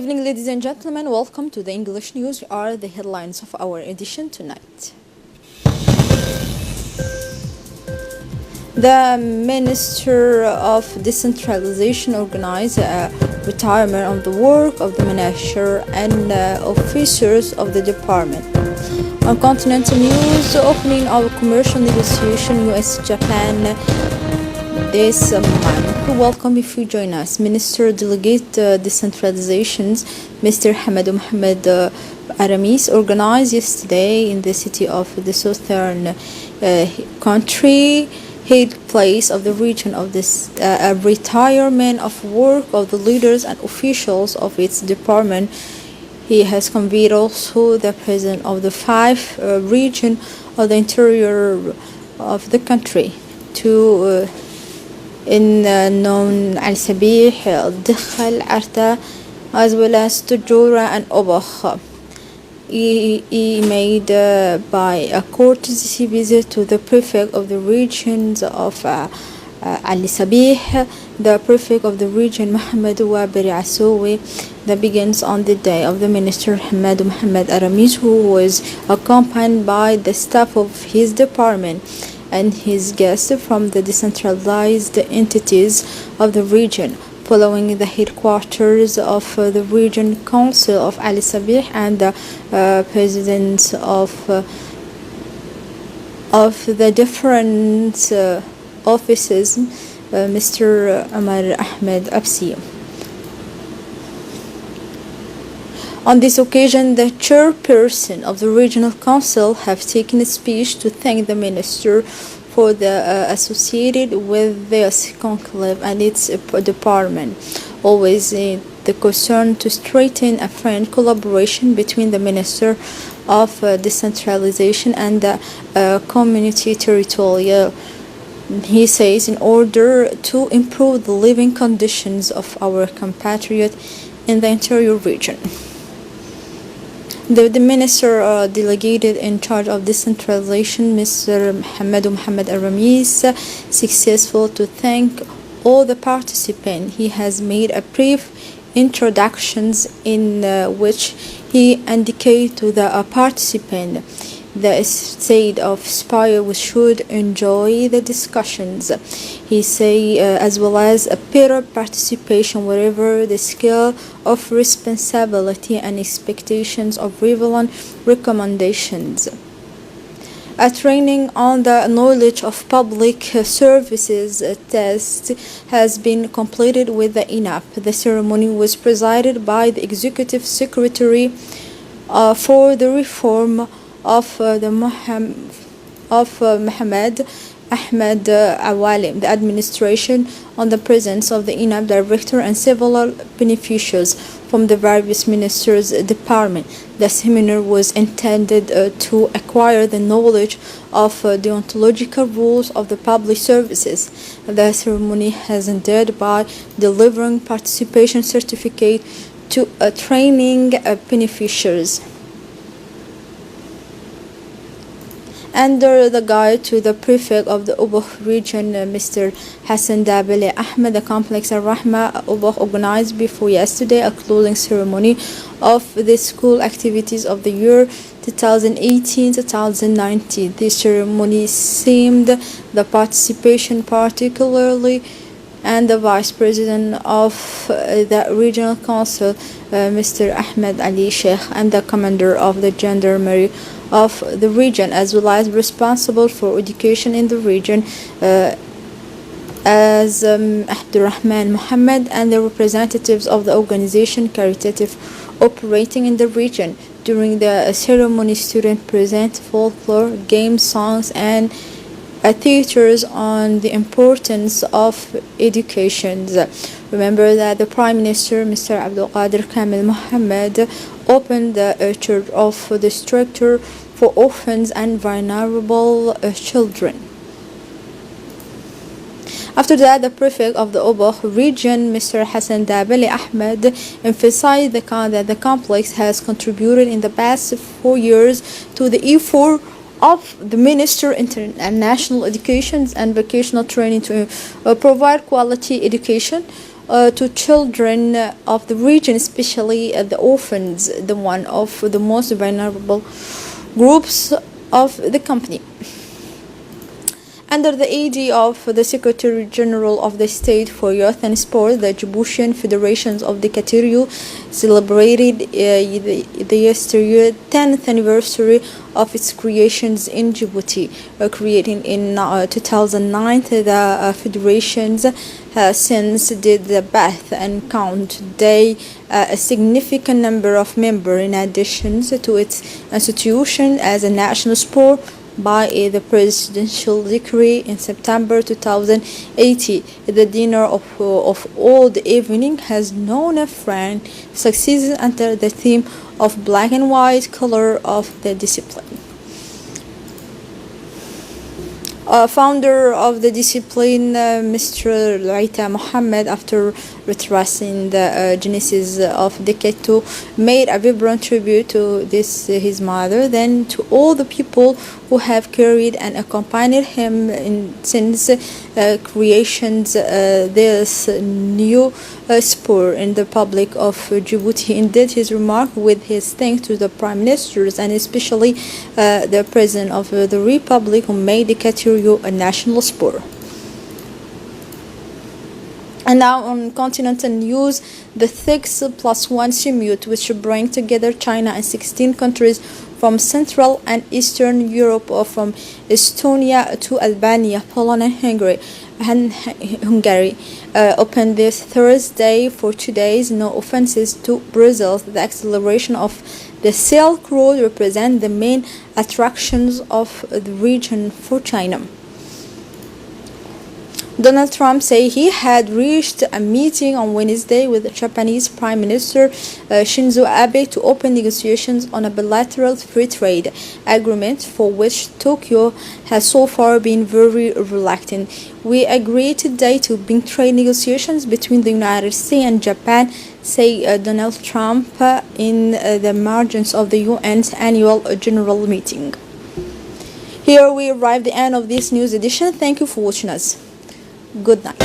evening, ladies and gentlemen. Welcome to the English News. Here are the headlines of our edition tonight. The Minister of Decentralization organized a retirement of the work of the minister and officers of the department. On continental news, opening of commercial negotiation US-Japan this month. Welcome if you join us. Minister Delegate Decentralizations, Mr. Hamad Mohammed Aramis, organized yesterday in the city of the southern country, head place of the region of this a retirement of work of the leaders and officials of its department. He has convened also the president of the five region of the interior of the country to known Al-Sabih, Al-Dikhal, Arta, as well as Tujura and Obakh. He made by a courtesy visit to the prefect of the regions of Al-Sabih, the prefect of the region Muhammad Wabiri Asowi, that begins on the day of the minister Hamad Mohammed Aramis, who was accompanied by the staff of his department and his guests from the decentralized entities of the region, following the headquarters of the region council of Ali Sabih and the presidents of the different offices, Mr. Amar Ahmed Absi. On this occasion, the chairperson of the regional council have taken a speech to thank the minister for the associated with this conclave and its department, always the concern to strengthen a friend collaboration between the minister of decentralization and the community territorial. He says, in order to improve the living conditions of our compatriots in the interior region. The minister delegated in charge of decentralization, Mr. Mohammed Aramis, successful to thank all the participants. He has made a brief introductions in which he indicated to the participant the state of spire we should enjoy the discussions. He say as well as a better participation wherever the scale of responsibility and expectations of relevant recommendations. A training on the knowledge of public services test has been completed with the INAP. The ceremony was presided by the Executive Secretary for the reform of Mohammed Ahmed Awalim, the administration, on the presence of the INAP director and several beneficiaries from the various ministers' department. The seminar was intended to acquire the knowledge of deontological rules of the public services. The ceremony has ended by delivering participation certificate to training beneficiaries. Under the guide to the prefect of the Obakh region, Mr. Hassan Dabele Ahmed, the complex Al-Rahma Obakh organized before yesterday a closing ceremony of the school activities of the year 2018-2019. This ceremony seemed the participation particularly and the vice president of the regional council, Mr. Ahmed Ali Sheikh, and the commander of the gendarmerie of the region, as well as responsible for education in the region, as Abdurrahman Muhammad, and the representatives of the organization caritative operating in the region. During the ceremony, students present folklore, games, songs, and theaters on the importance of education. Remember that the Prime Minister, Mr. Abdul Qadir Kamil Mohammed, opened the church of the structure for orphans and vulnerable children. After that, the prefect of the Obakh region, Mr. Hassan Dabele Ahmed, emphasized that the complex has contributed in the past 4 years to the effort of the Minister International Education and Vocational Training to provide quality education to children of the region, especially the orphans, the one of the most vulnerable groups of the company. Under the aid of the Secretary General of the State for Youth and Sport, the Djiboutian Federations of the Caterio celebrated the yesteryear 10th anniversary of its creations in Djibouti. Created in 2009, the federations since did the bath and count today a significant number of members in addition to its institution as a national sport by the presidential decree in September 2018. The dinner of all the evening has known a friend succeeds under the theme of black and white color of the discipline. Founder of the discipline, Mr. Laita Mohammed, after retracing the genesis of the Keto, made a vibrant tribute to his mother, then to all the people who have carried and accompanied him since creations this new sport in the public of Djibouti. Indeed, his remark with his thanks to the prime ministers and especially the president of the republic who made the Caterio a national sport. And now on continental news, the 6+1 summit, which brings together China and 16 countries from Central and Eastern Europe, or from Estonia to Albania, Poland and Hungary, opened this Thursday for 2 days. No offenses to Brazil. The acceleration of the Silk Road represents the main attractions of the region for China. Donald Trump said he had reached a meeting on Wednesday with the Japanese Prime Minister Shinzo Abe to open negotiations on a bilateral free trade agreement for which Tokyo has so far been very reluctant. We agreed today to begin trade negotiations between the United States and Japan, said Donald Trump in the margins of the UN's annual general meeting. Here we arrive at the end of this news edition. Thank you for watching us. Good night.